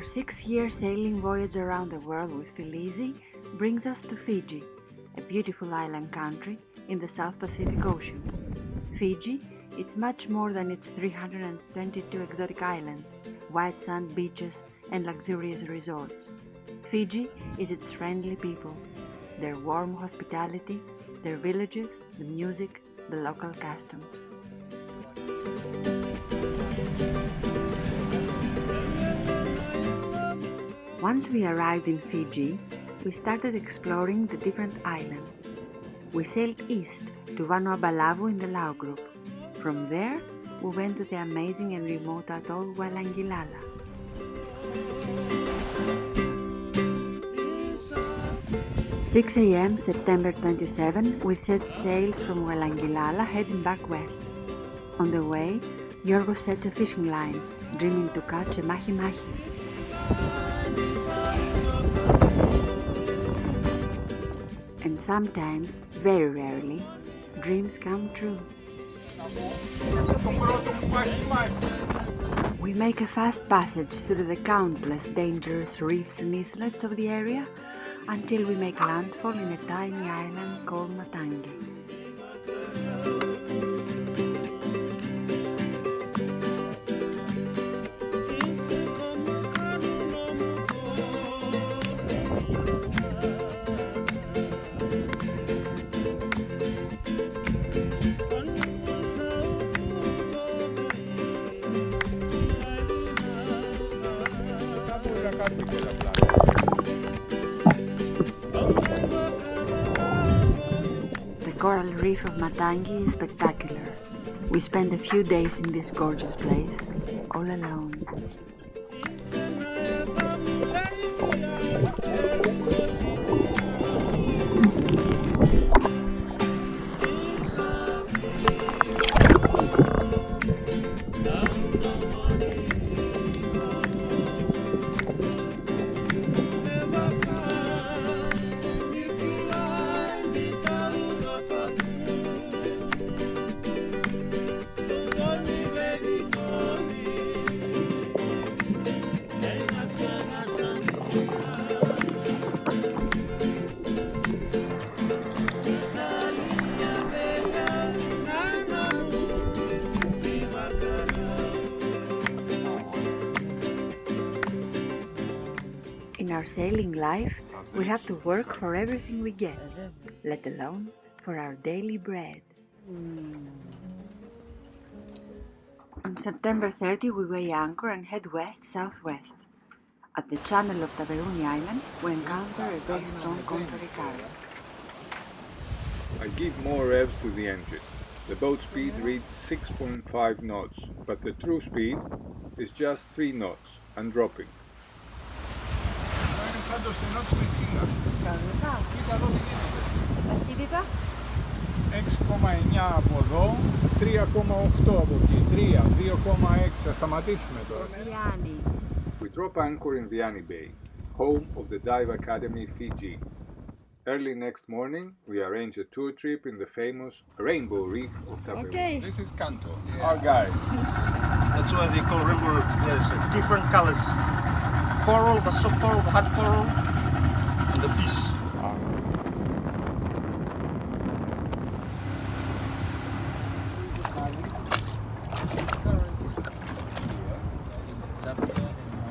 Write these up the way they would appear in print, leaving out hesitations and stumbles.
Our 6-year sailing voyage around the world with Filizi brings us to Fiji, a beautiful island country in the South Pacific Ocean. Fiji, it's much more than its 322 exotic islands, white sand beaches and luxurious resorts. Fiji is its friendly people, their warm hospitality, their villages, the music, the local customs. Once we arrived in Fiji, we started exploring the different islands. We sailed east to Vanuatu in the Lau group. From there, we went to the amazing and remote atoll Walangilala. "6 a.m. September 27, we set sails from Walangilala heading back west. On the way, Yorgos sets a fishing line, dreaming to catch a mahi-mahi. And sometimes, very rarely, dreams come true. We make a fast passage through the countless dangerous reefs and islets of the area until we make landfall in a tiny island called Matangi. The coral reef of Matangi is spectacular. We spend a few days in this gorgeous place, all alone. In our sailing life, we have to work for everything we get, let alone for our daily bread. On September 30, we weigh anchor and head west-southwest. At the channel of Taveruni Island, we encounter a very strong contrary current. I give more revs to the engine. The boat speed reads 6.5 knots, but the true speed is just 3 knots and dropping. Σαν το στενό της Μεσίνα. Κανονικά. Κοίτα εδώ τι γίνεται. Ταχύτητα. 6,9 από εδώ, 3,8 από εκεί, 3, 2,6. Θα σταματήσουμε τώρα. Vianney. We drop anchor in Vianney Bay, home of the Dive Academy Fiji. Early next morning, we arrange a tour trip in the famous Rainbow Reef of Taveruni. Okay. This is Kanto, our guide. That's why they call rainbow. There's different colors. Coral, the soft coral, the hard coral, and the fish.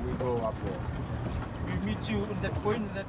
We go up there. We meet you in that point that.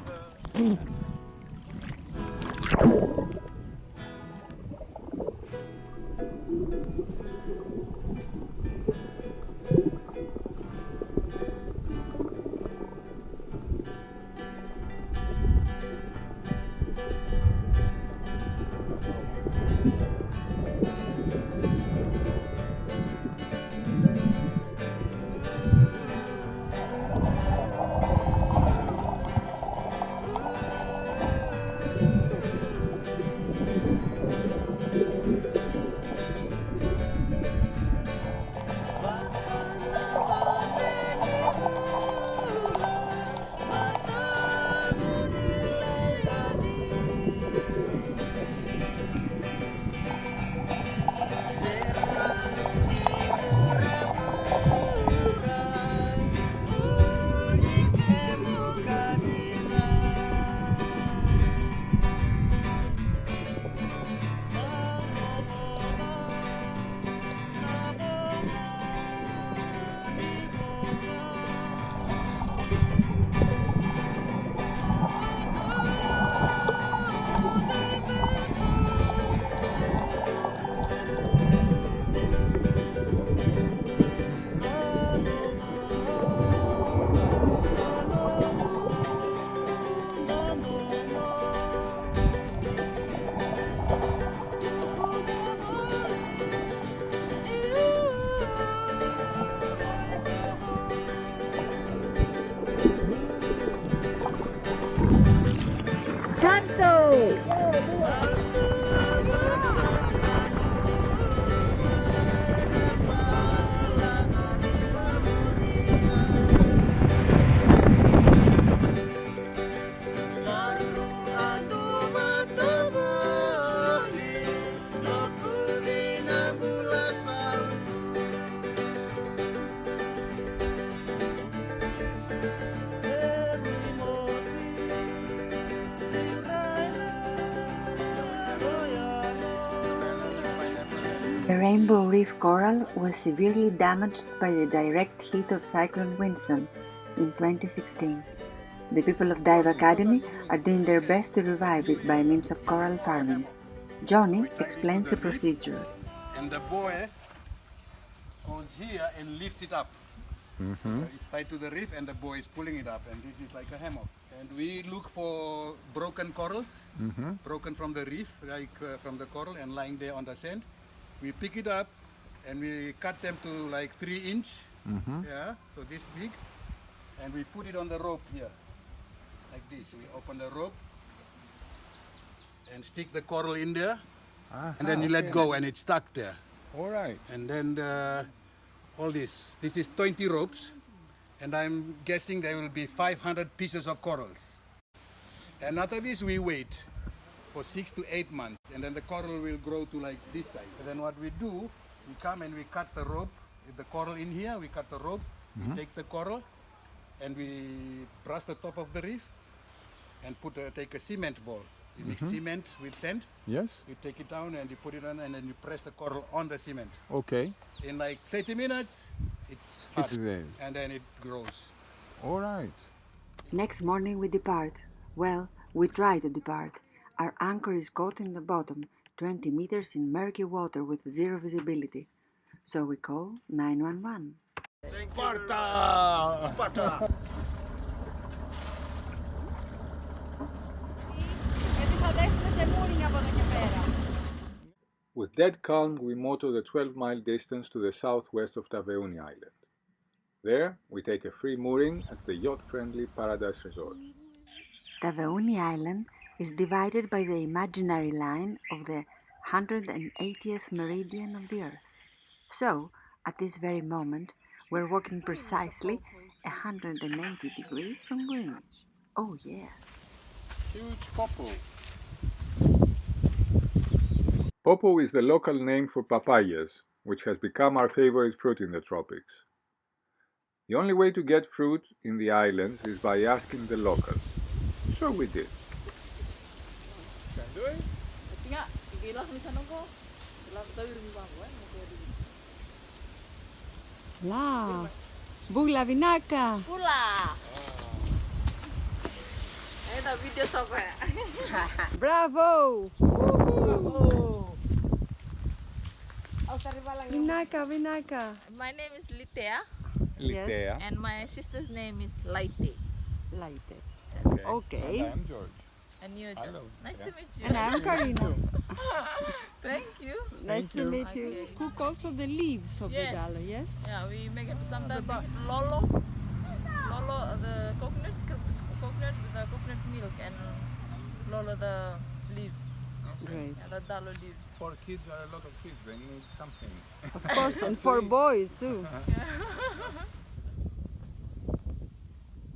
The rainbow reef coral was severely damaged by the direct heat of Cyclone Winston in 2016. The people of Dive Academy are doing their best to revive it by means of coral farming. Johnny explains the procedure. And the boy goes here and lifts it up. So it's tied to the reef and the boy is pulling it up, and this is like a hammock. And we look for broken corals, broken from the reef, like from the coral and lying there on the sand. We pick it up and we cut them to like 3 inch, yeah, so this big, and we put it on the rope here, like this. We open the rope and stick the coral in there, and then you let go and it's stuck there. All right. And then all this is 20 ropes, and I'm guessing there will be 500 pieces of corals. And after this we wait for 6 to 8 months, and then the coral will grow to like this size. And then what we do, we come and we cut the rope, with the coral in here, we cut the rope, we take the coral, and we brush the top of the reef, and take a cement ball. You mix cement with sand, Yes. you take it down and you put it on, and then you press the coral on the cement. Okay. In like 30 minutes, it's hard, It's there. and then it grows. All right. Next morning we depart. Well, we try to depart. Our anchor is caught in the bottom, 20 meters in murky water with zero visibility. So we call 911. Sparta! Sparta! With dead calm, we motor the 12-mile distance to the southwest of Taveuni Island. There, we take a free mooring at the yacht-friendly Paradise Resort. Taveuni Island is divided by the imaginary line of the 180th meridian of the Earth. So, at this very moment, we're walking precisely 180 degrees from Greenwich. Oh yeah! Huge popo. Popo is the local name for papayas, which has become our favorite fruit in the tropics. The only way to get fruit in the islands is by asking the locals. So we did. La! Bugla vinaka! Pula. Ada video sampai. Bravo! Vinaka, vinaka. My name is Litea Litea. and my sister's name is Laite. Laite. Okay. And I'm George. And you just Hello. nice Yeah. to meet you. And I'm Karina. Thank you. Nice to meet you. Okay. Cook also the leaves of Yes. the gallo, yes? Yeah, we make it sometimes with lolo, the coconut with the coconut milk, and lolo the leaves. Great. Yeah, the dalo leaves. 4 kids are a lot of kids. They need something. Of course, and for boys too.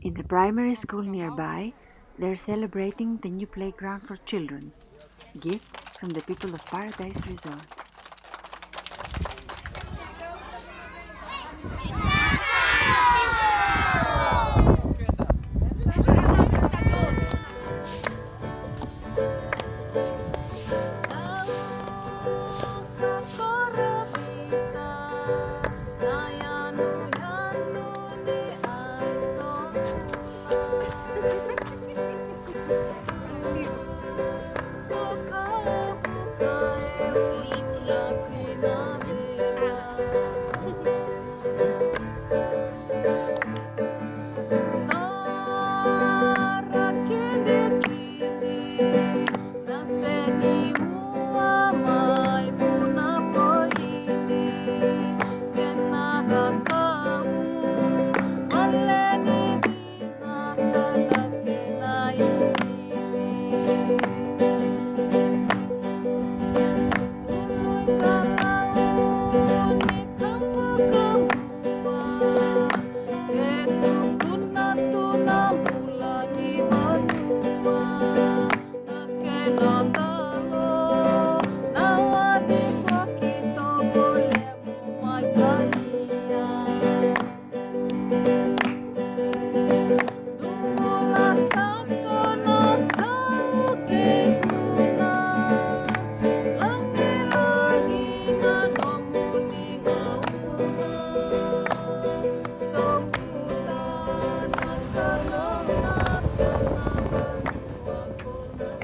In the primary school nearby, they're celebrating the new playground for children. Gift from the people of Paradise Resort.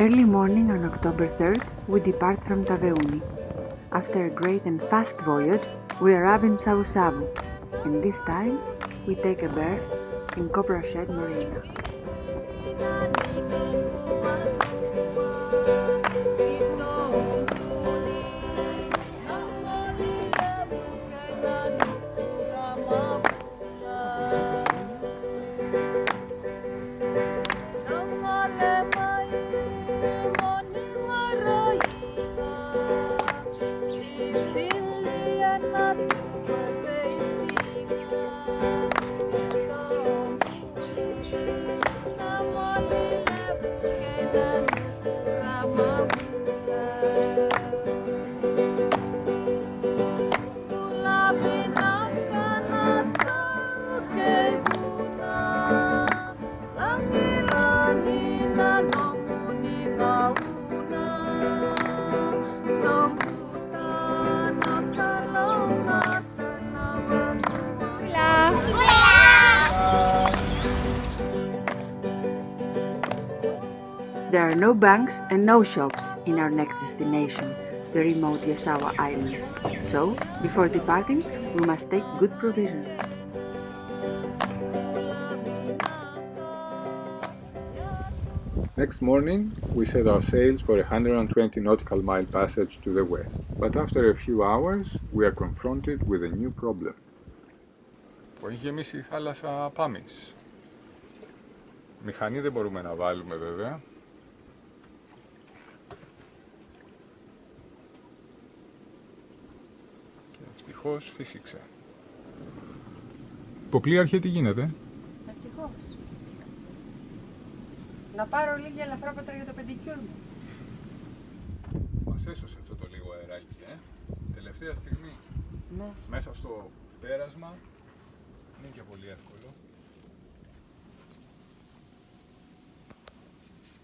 Early morning on October 3rd, we depart from Taveuni. After a great and fast voyage, we arrive in Savu, and this time we take a berth in Copra Shed Marina. There are no banks and no shops in our next destination, the remote Yasawa Islands. So, before departing, we must take good provisions. Next morning, we set our sails for a 120 nautical mile passage to the west. But after a few hours, we are confronted with a new problem. Που έχει γεμίσει η θάλασσα Πάμις. Μηχανή δεν μπορούμε να βάλουμε βέβαια. Και ευτυχώς φύσηξε. Υποπλοίαρχε, τι γίνεται? Ευτυχώς. Να πάρω λίγη ελαφρόπετρα για το πεντικιούρ μου. Μας έσωσε αυτό το λίγο αεράκι, τελευταία στιγμή. Ναι. Μέσα στο πέρασμα, δεν είναι και πολύ εύκολο.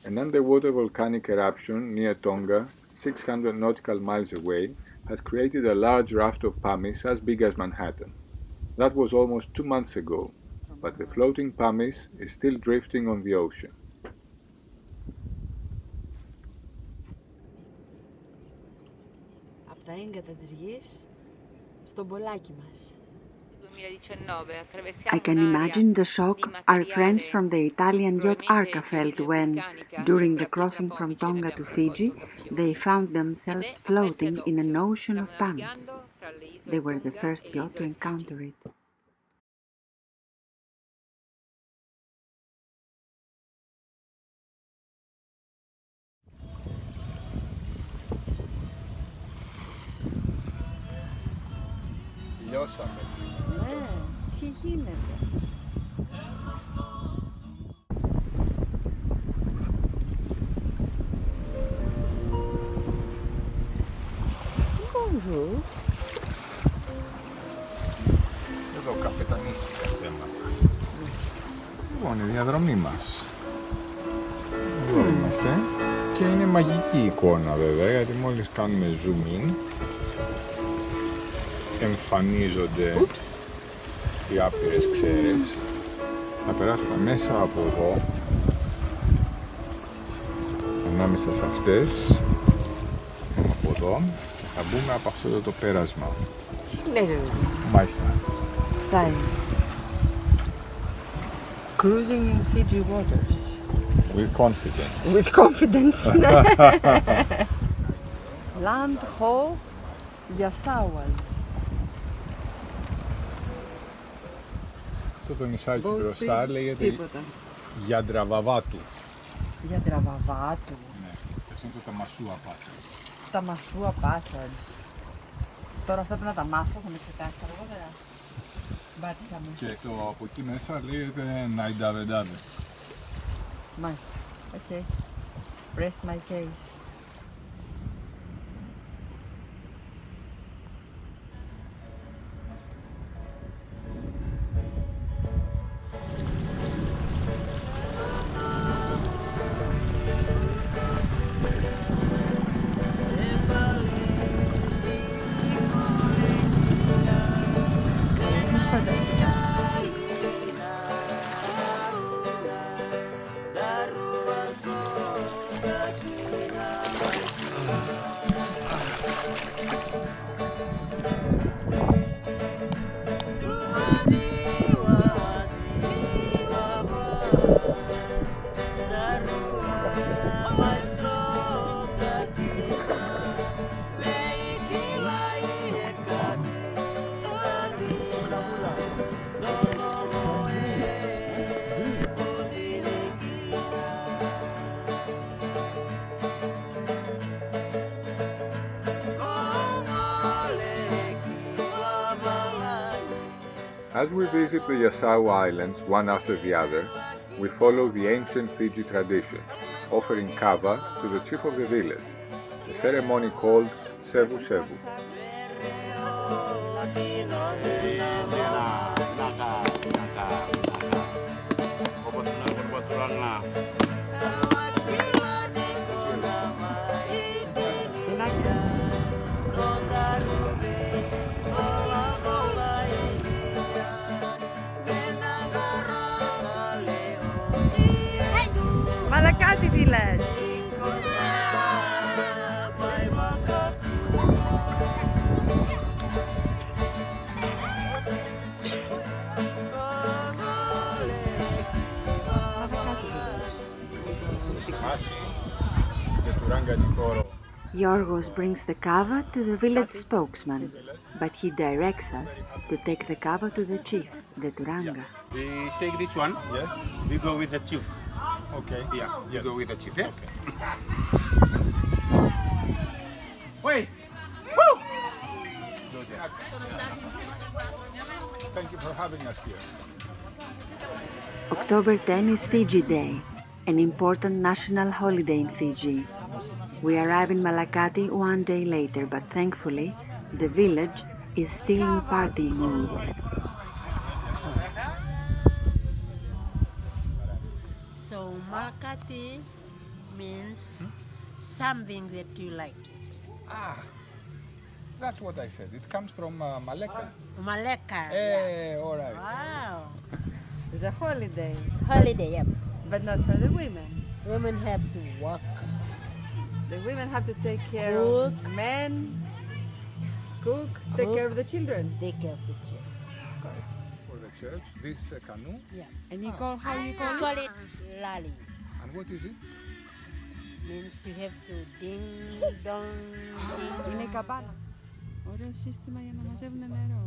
An underwater volcanic eruption near Tonga, 600 nautical miles away, has created a large raft of pumice as big as Manhattan. That was almost 2 months ago, but the floating pumice is still drifting on the ocean. Από τα έγκατα της γης, στον μπολάκι μας. I can imagine the shock our friends from the Italian yacht Arca felt when, during the crossing from Tonga to Fiji, they found themselves floating in an ocean of pumice. They were the first yacht to encounter it. Λιώσαμε. Ναι, τι γίνεται. Bonjour. Εδώ καπετανίστικα θέματα. Λοιπόν, η διαδρομή μας. Εδώ είμαστε. Και είναι μαγική εικόνα βέβαια, γιατί μόλις κάνουμε zoom in, εμφανίζονται οι άπειρες ξέρες. Θα περάσουμε μέσα από εδώ, ανάμεσα σε αυτές, από εδώ, και θα μπούμε από αυτό το πέρασμα. Τι λέει, Μάλιστα. θα είναι. Cruising in Fiji waters. With confidence. With confidence. Land Hall Yasawas. Αυτό το νησάκι μπροστά λέγεται Γιαντραβαβάτου. Γιαντραβαβάτου. Ναι, αυτό είναι το Ταμασούα Passage. Ταμασούα Passage. Τώρα αυτά πρέπει να τα μάθω, θα με εξετάσεις αργότερα. Μπάτησα με. Και το από εκεί μέσα λέγεται Ναϊνταβεντάβε. Μάλιστα. Okay. Rest my case. Da rua sou daqui. As we visit the Yasawa Islands one after the other, we follow the ancient Fiji tradition, offering kava to the chief of the village, a ceremony called Sevu Sevu. Malakati village. Yorgos brings the kava to the village spokesman, but he directs us to take the kava to the chief, the Turanga. We take this one. Yes. We go with the chief. Okay. Yeah, we Yes. go with the chief. Yeah. Okay. Wait. Thank you for having us here. October 10 is Fiji Day, an important national holiday in Fiji. We arrive in Malakati one day later, but thankfully, the village is still in party mood. So Malakati means something that you like. Ah, that's what I said. It comes from Maleka. Maleka. Hey, all right. Wow. It's a holiday, Holiday, yeah. but not for the women. Women have to work. The women have to take care Cook. of men, cook, take Cook. care of the children. Take care of the children. Of course. For the church, this canoe. Yeah. And you call, how you call Call it? it lali. And what is it? Means you have to ding dong ding. Είναι καμπάνα. Ωραίο σύστημα για να μαζεύουν νερό,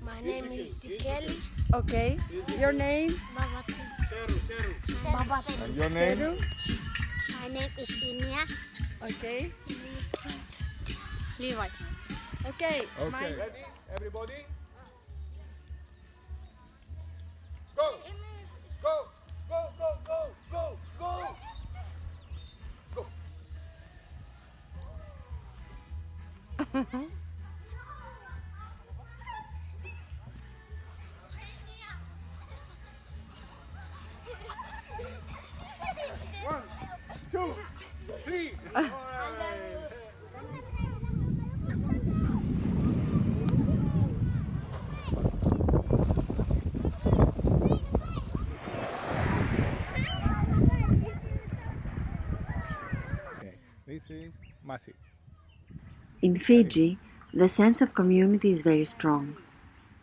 My name is Sikeli Okay, your name? Babatu. And your name? Seru? My name is Inia. Okay. My name is Francis. Levi. Okay. Okay. Ready, everybody? Go! Go! Go! Go! Go! Go! Go! Go! One, two, three. All right. Okay, this is Masi. In Fiji, the sense of community is very strong.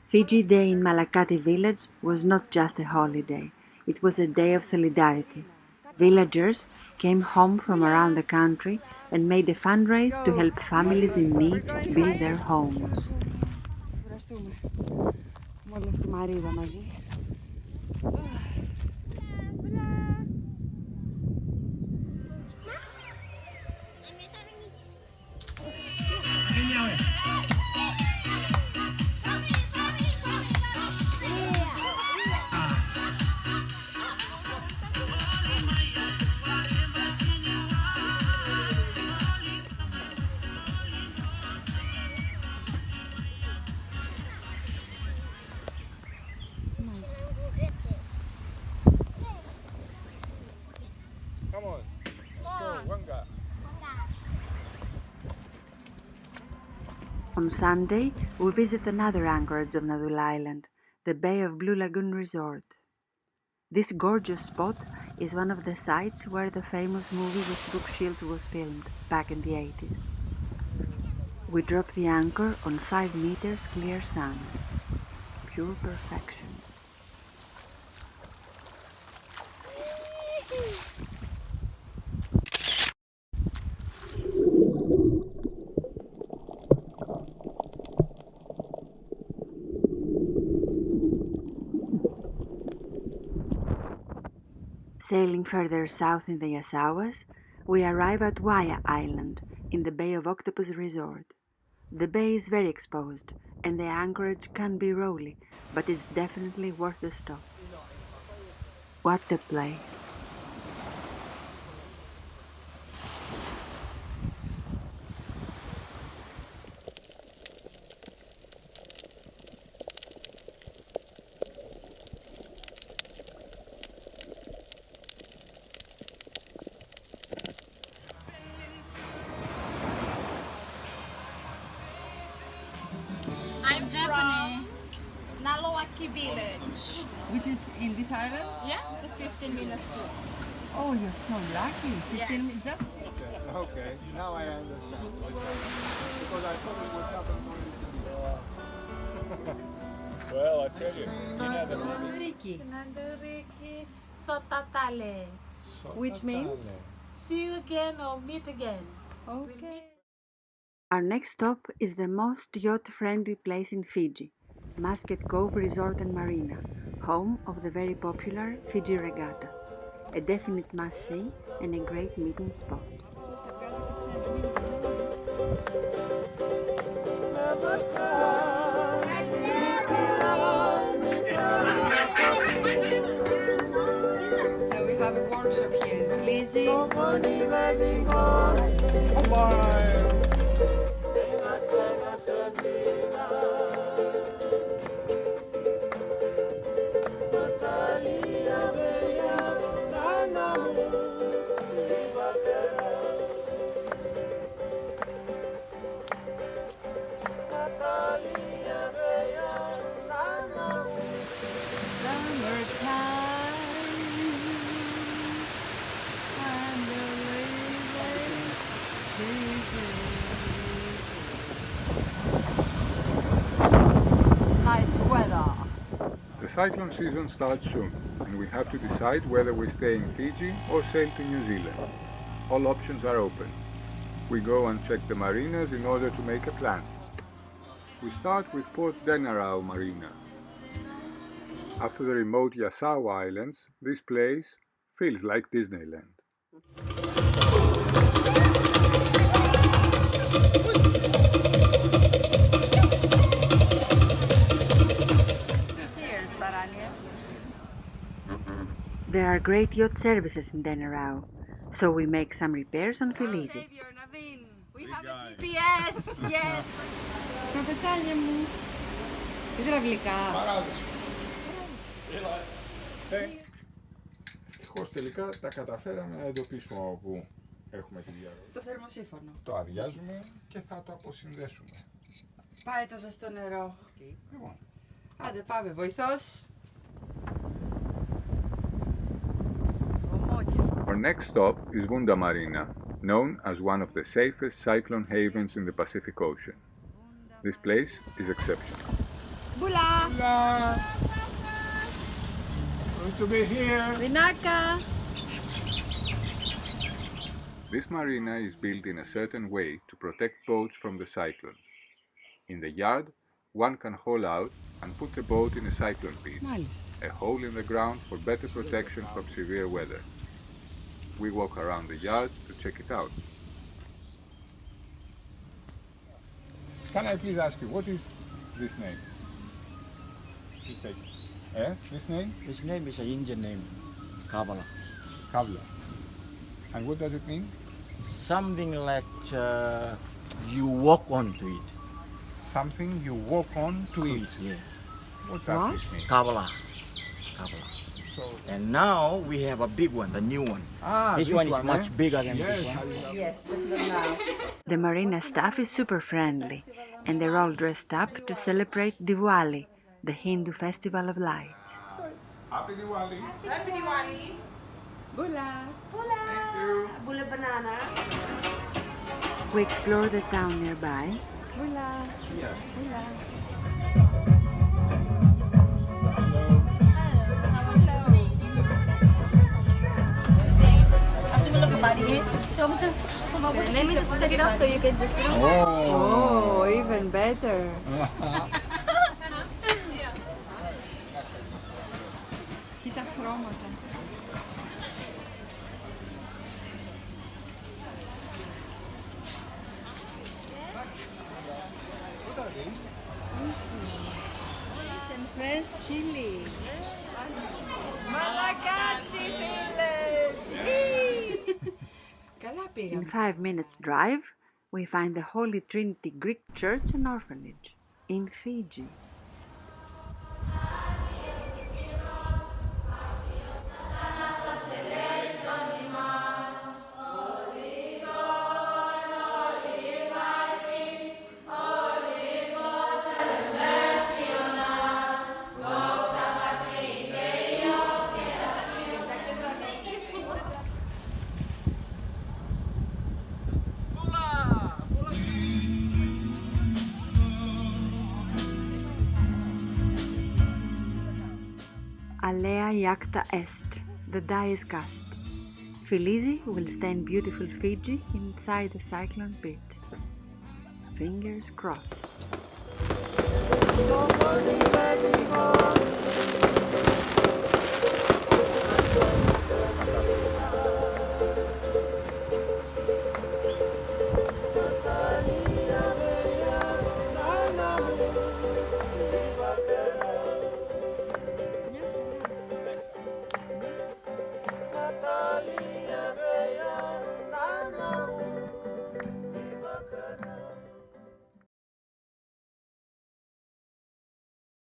Fiji Day in Malakati village was not just a holiday, it was a day of solidarity. Villagers came home from around the country and made a fundraise to help families in need build their homes. Ευχαριστούμε. Μόνο τη Μαρίδα μαζί. Come on. Go, Wanga. On Sunday, we visit another anchorage of Nadul Island, the Bay of Blue Lagoon Resort. This gorgeous spot is one of the sites where the famous movie with Brooke Shields was filmed back in the 80s. We drop the anchor on 5 meters clear sand. Pure perfection. Sailing further south in the Yasawas, we arrive at Waya Island in the Bay of Octopus Resort. The bay is very exposed and the anchorage can be rolly, but it's definitely worth the stop. What a place! I'm from Nalowaki village. which is in this island? Yeah, it's a 15 minutes walk. Oh, you're so lucky. 15 minutes just. Okay, now I understand. Because I thought it would happen more. Well, I tell you, Ricky. Nanduriki Sotatale. Which means? See you again or meet again. Okay. Our next stop is the most yacht-friendly place in Fiji, Musket Cove Resort and Marina, home of the very popular Fiji Regatta, a definite must-see and a great meeting spot. So we have a workshop here in Filizi. Nice weather. The cyclone season starts soon, and we have to decide whether we stay in Fiji or sail to New Zealand. All options are open. We go and check the marinas in order to make a plan. We start with Port Denarau Marina. After the remote Yasawa Islands, this place feels like Disneyland. Cheers, Taranias. There are great yacht services in Denarau, so we make some repairs on Filizi. Savior, Naveen. We have a GPS. Yes. Καπετάνια μου. Υδραυλικά. Ευτυχώς τελικά τα καταφέραμε να εντοπίσουμε όπου έχουμε τη διάρρωση. Το θερμοσύφωνο. Το αδειάζουμε και θα το αποσυνδέσουμε. Πάει το ζεστό νερό. Λοιπόν, Άντε πάμε, βοηθός. Our next stop is Vunda Marina, known as one of the safest cyclone havens in the Pacific Ocean. This place is exceptional. Μπουλά. good to be here. Βινάκα. This marina is built in a certain way to protect boats from the cyclone. In the yard, one can haul out and put the boat in a cyclone pit, a hole in the ground for better protection from severe weather. We walk around the yard to check it out. Can I please ask you, what is this name? Please take it. This name? His name is an Indian name, Kabbalah. Kavla. And what does it mean? Something like you walk onto it. Something you walk on to eat. Yeah. What does this mean? Kabbalah. Kabbalah. So, And now we have a big one, the new one. This one is much bigger than this one. Yes, but now. The marina staff is super friendly, and they're all dressed up to celebrate Diwali, the Hindu festival of light. Happy Diwali. Happy Diwali. Μπουλά. Bula banana. We explore the town nearby. Μπουλά. Μπουλά. Have to look at body here. Let me just set it up so you can just. Oh, even better. Κοίτα χρώματα. In 5 minutes drive, we find the Holy Trinity Greek Church and Orphanage in Fiji. Alea iacta est, the die is cast. Filizi will stand beautiful Fiji inside the cyclone pit. Fingers crossed.